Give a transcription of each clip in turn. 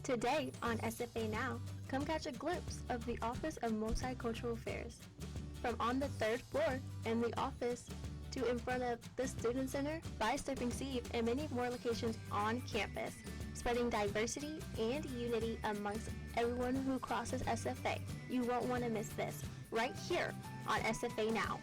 Today on SFA Now, come catch a glimpse of the Office of Multicultural Affairs. From on the third floor in the office to in front of the Student Center, by Stepping Steve, and many more locations on campus, spreading diversity and unity amongst everyone who crosses SFA. You won't want to miss this right here on SFA Now.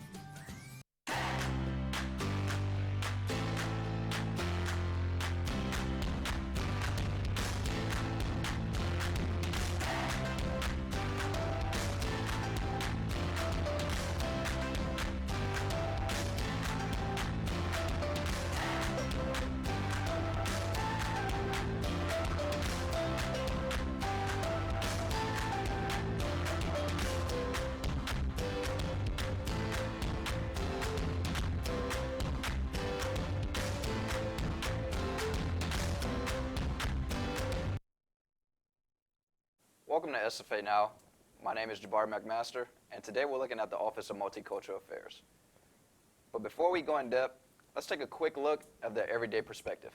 Welcome to SFA Now. My name is Jabbar McMaster, and today we're looking at the Office of Multicultural Affairs. But before we go in depth, let's take a quick look at the everyday perspective.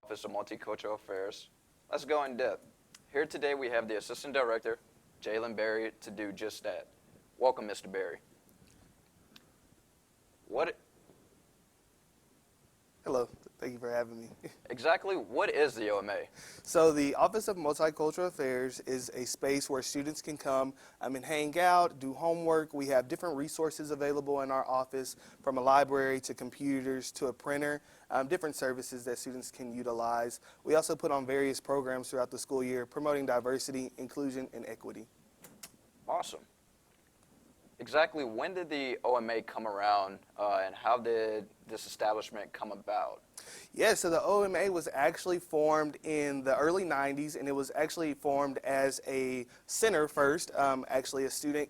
Office of Multicultural Affairs. Let's go in depth. Here today we have the Assistant Director, Jalen Berry, to do just that. Welcome, Mr. Berry. Hello, thank you for having me. Exactly what is the OMA? So the Office of Multicultural Affairs is a space where students can come and hang out, do homework. We have different resources available in our office, from a library to computers to a printer, different services that students can utilize. We also put on various programs throughout the school year promoting diversity, inclusion, and equity. Awesome. Exactly when did the OMA come around and how did this establishment come about? Yeah, so the OMA was actually formed in the early 90s, and it was actually formed as a center first. Actually, a student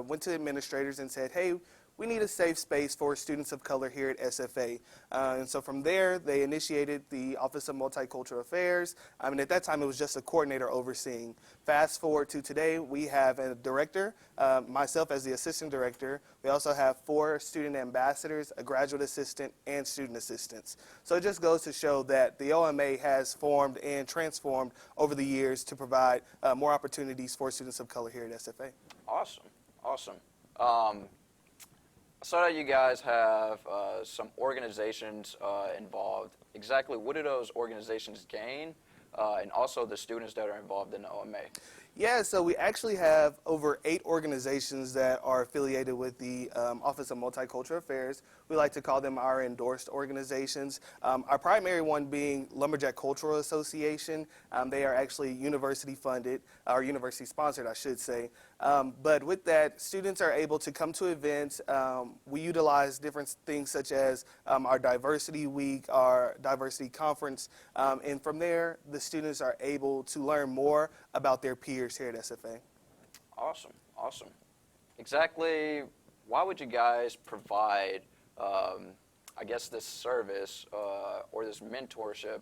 went to administrators and said, hey, we need a safe space for students of color here at SFA. And so from there, they initiated the Office of Multicultural Affairs. And at that time, it was just a coordinator overseeing. Fast forward to today, we have a director, myself as the assistant director. We also have 4 student ambassadors, a graduate assistant, and student assistants. So it just goes to show that the OMA has formed and transformed over the years to provide more opportunities for students of color here at SFA. Awesome, awesome. I saw that you guys have some organizations involved. Exactly what do those organizations gain, and also the students that are involved in the OMA? Yeah, so we actually have over 8 organizations that are affiliated with the Office of Multicultural Affairs. We like to call them our endorsed organizations. Our primary one being Lumberjack Cultural Association. They are actually university funded, or university sponsored, I should say. But with that, students are able to come to events. We utilize different things such as our Diversity Week, our Diversity Conference, and from there, the students are able to learn more about their peers here at SFA. Awesome, awesome. Exactly why would you guys provide, I guess, this service or this mentorship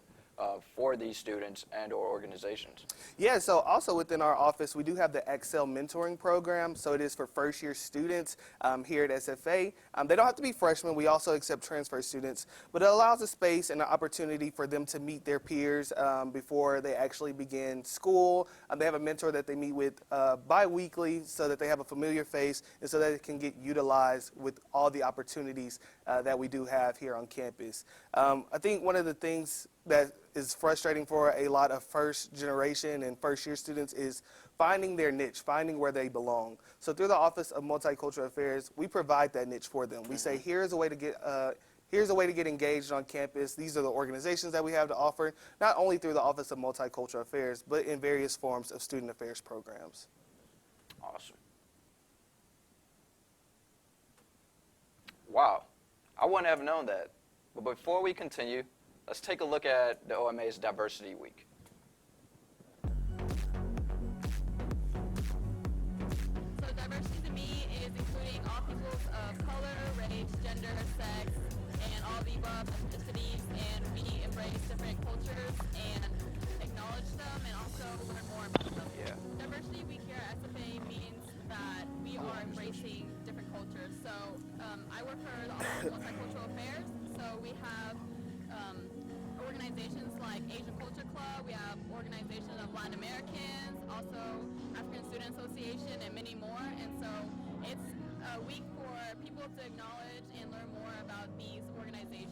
for these students and or organizations? Yeah, so also within our office, we do have the Excel mentoring program. So it is for first year students here at SFA. They don't have to be freshmen. We also accept transfer students, but it allows a space and an opportunity for them to meet their peers before they actually begin school. They have a mentor that they meet with bi-weekly so that they have a familiar face and so that it can get utilized with all the opportunities that we do have here on campus. I think one of the things that is frustrating for a lot of first generation and first year students is finding their niche, finding where they belong. So through the Office of Multicultural Affairs, we provide that niche for them. We say, here's a way to get engaged on campus. These are the organizations that we have to offer, not only through the Office of Multicultural Affairs, but in various forms of student affairs programs. Awesome. Wow. I wouldn't have known that. But before we continue, let's take a look at the OMA's Diversity Week. So diversity to me is including all peoples of color, race, gender, sex, and all the above ethnicities, and we embrace different cultures and acknowledge them and also learn more about them. Yeah. Diversity Week here at SFA means that we are embracing different cultures. So I work for the Office of Multicultural Affairs, so we have organizations like Asian Culture Club, we have organizations of Latin Americans, also African Student Association, and many more. And so it's a week for people to acknowledge and learn more about these organizations.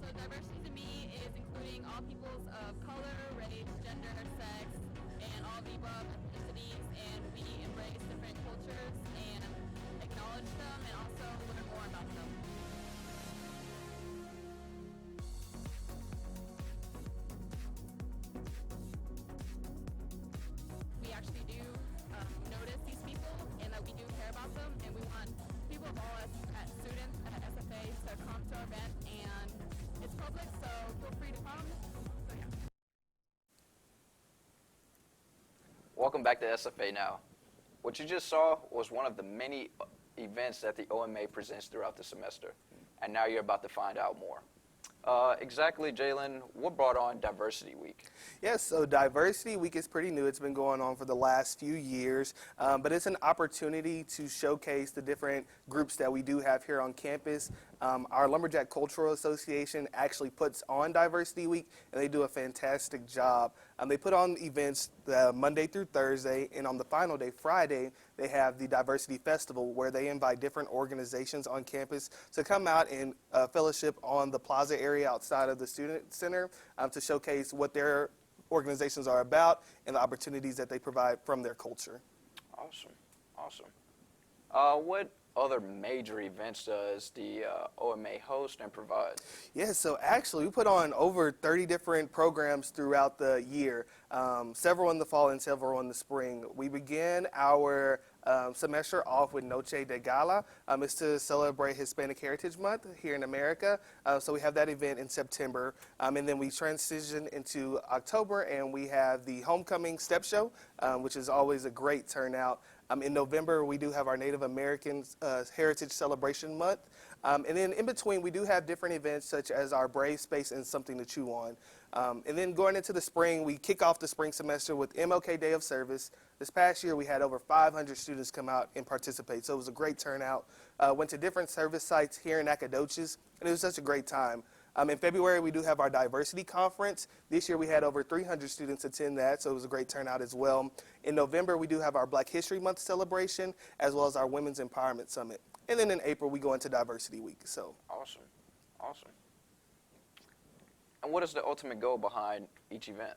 So diversity to me is including all peoples of color, race, gender, sex, and all the above ethnicities, and we embrace different cultures and acknowledge them and also learn more about them. We actually do notice these people and that we do care about them, and we want people of all as students at SFA to come to our event, and it's public, so feel free to come. So yeah. Welcome back to SFA Now. What you just saw was one of the many events that the OMA presents throughout the semester, and now you're about to find out more. Exactly, Jalen, what brought on Diversity Week? Yes, so Diversity Week is pretty new. It's been going on for the last few years, but it's an opportunity to showcase the different groups that we do have here on campus. Our Lumberjack Cultural Association actually puts on Diversity Week, and they do a fantastic job. They put on events Monday through Thursday, and on the final day, Friday, they have the Diversity Festival where they invite different organizations on campus to come out and fellowship on the plaza area outside of the Student Center to showcase what their organizations are about and the opportunities that they provide from their culture. Awesome, awesome. What other major events does the OMA host and provide? Yeah, so actually we put on over 30 different programs throughout the year, several in the fall and several in the spring. We begin our semester off with Noche de Gala. It's to celebrate Hispanic Heritage Month here in America. So we have that event in September. And then we transition into October and we have the Homecoming Step Show, which is always a great turnout. In November, we do have our Native American Heritage Celebration Month. And then in between, we do have different events such as our Brave Space and Something to Chew On. And then going into the spring, we kick off the spring semester with MLK Day of Service. This past year, we had over 500 students come out and participate, so it was a great turnout. Went to different service sites here in Nacogdoches, and it was such a great time. In February, we do have our diversity conference. This year, we had over 300 students attend that, so it was a great turnout as well. In November, we do have our Black History Month celebration, as well as our Women's Empowerment Summit. And then in April, we go into Diversity Week. So Awesome, awesome. And what is the ultimate goal behind each event?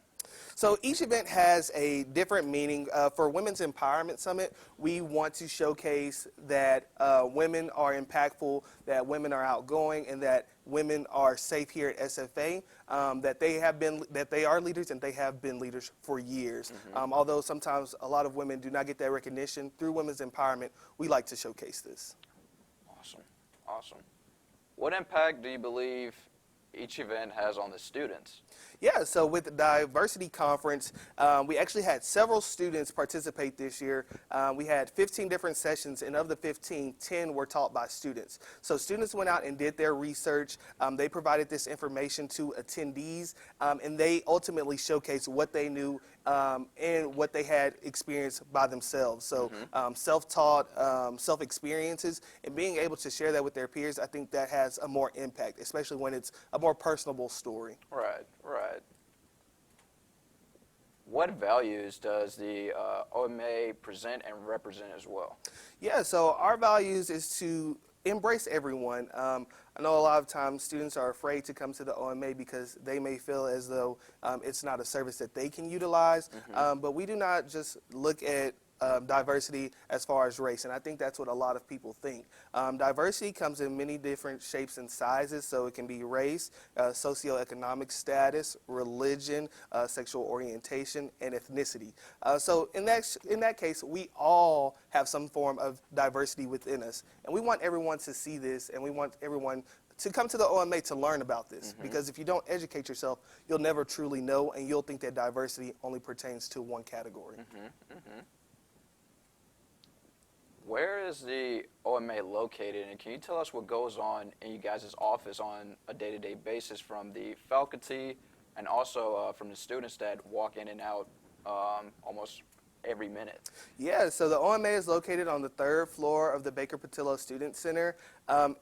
So each event has a different meaning. For Women's Empowerment Summit, we want to showcase that women are impactful, that women are outgoing, and that women are safe here at SFA. That they are leaders, and they have been leaders for years. Although sometimes a lot of women do not get that recognition, through women's empowerment, we like to showcase this. Awesome, awesome. What impact do you believe each event has on the students? Yeah, so with the Diversity Conference, we actually had several students participate this year. We had 15 different sessions, and of the 15, 10 were taught by students. So students went out and did their research. They provided this information to attendees, and they ultimately showcased what they knew and what they had experienced by themselves. So self-taught, self-experiences, and being able to share that with their peers, I think that has a more impact, especially when it's a more personable story. Right, right. What values does the OMA present and represent as well? Yeah, so our values is to embrace everyone. I know a lot of times students are afraid to come to the OMA because they may feel as though it's not a service that they can utilize, but we do not just look at diversity as far as race, and I think that's what a lot of people think. Diversity comes in many different shapes and sizes, so it can be race, socioeconomic status, religion, sexual orientation, and ethnicity. So in that case, we all have some form of diversity within us, and we want everyone to see this, and we want everyone to come to the OMA to learn about this, because if you don't educate yourself, you'll never truly know, and you'll think that diversity only pertains to one category. Where is the OMA located, and can you tell us what goes on in you guys' office on a day-to-day basis from the faculty and also from the students that walk in and out almost every minute? Yeah, so the OMA is located on the 3rd floor of the Baker Patillo Student Center.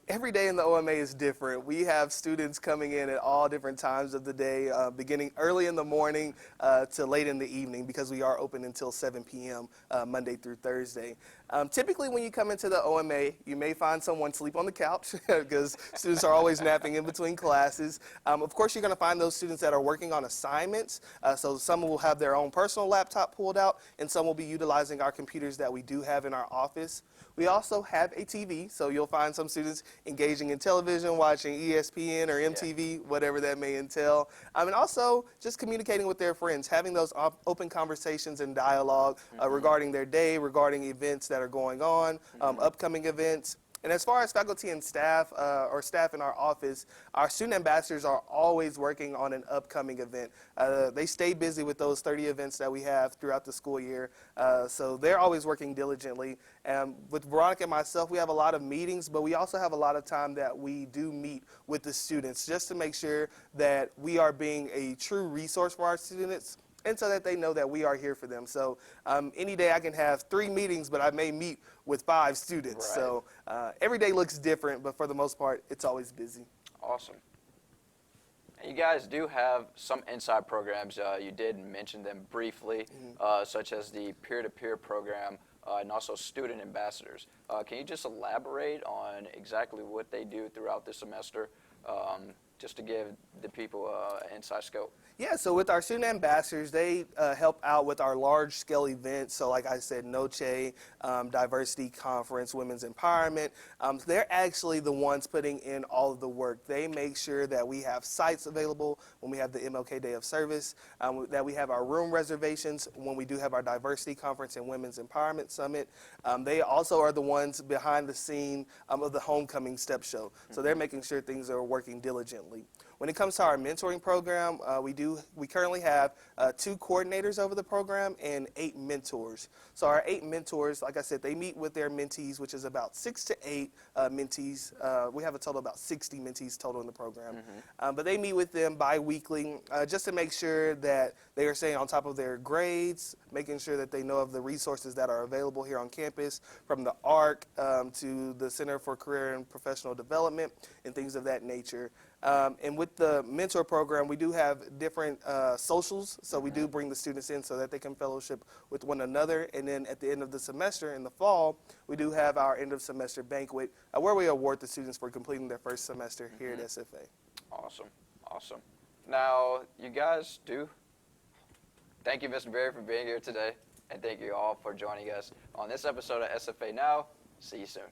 Every day in the OMA is different. We have students coming in at all different times of the day, beginning early in the morning to late in the evening, because we are open until 7 p.m. Monday through Thursday. Typically when you come into the OMA, you may find someone sleep on the couch because students are always napping in between classes. Of course, you're going to find those students that are working on assignments. So some will have their own personal laptop pulled out, and some will be utilizing our computers that we do have in our office. We also have a TV, so you'll find some students engaging in television, watching ESPN or MTV, whatever that may entail. And also just communicating with their friends, having those open conversations and dialogue regarding their day, regarding events that are going on, upcoming events. And as far as faculty and staff, or staff in our office, our student ambassadors are always working on an upcoming event. They stay busy with those 30 events that we have throughout the school year, so they're always working diligently. And with Veronica and myself, we have a lot of meetings, but we also have a lot of time that we do meet with the students just to make sure that we are being a true resource for our students, and so that they know that we are here for them. So any day I can have 3 meetings, but I may meet with 5 students. Right. So every day looks different, but for the most part, it's always busy. Awesome. And you guys do have some inside programs. You did mention them briefly, such as the peer-to-peer program and also student ambassadors. Can you just elaborate on exactly what they do throughout the semester, just to give the people an inside scope? Yeah, so with our student ambassadors, they help out with our large-scale events. So like I said, Noche, Diversity Conference, Women's Empowerment. They're actually the ones putting in all of the work. They make sure that we have sites available when we have the MLK Day of Service, that we have our room reservations when we do have our Diversity Conference and Women's Empowerment Summit. They also are the ones behind the scene of the Homecoming Step Show. So they're making sure things are working diligently. When it comes to our mentoring program, we currently have 2 coordinators over the program and 8 mentors. So our 8 mentors, like I said, they meet with their mentees, which is about 6 to 8 mentees. We have a total of about 60 mentees total in the program. But they meet with them bi-weekly just to make sure that they are staying on top of their grades, making sure that they know of the resources that are available here on campus, from the ARC to the Center for Career and Professional Development and things of that nature. And with the mentor program, we do have different socials, so we do bring the students in so that they can fellowship with one another. And then at the end of the semester, in the fall, we do have our end of semester banquet where we award the students for completing their first semester here at SFA. Awesome, awesome. Now, you guys do. Thank you, Mr. Berry, for being here today, and thank you all for joining us on this episode of SFA Now. See you soon.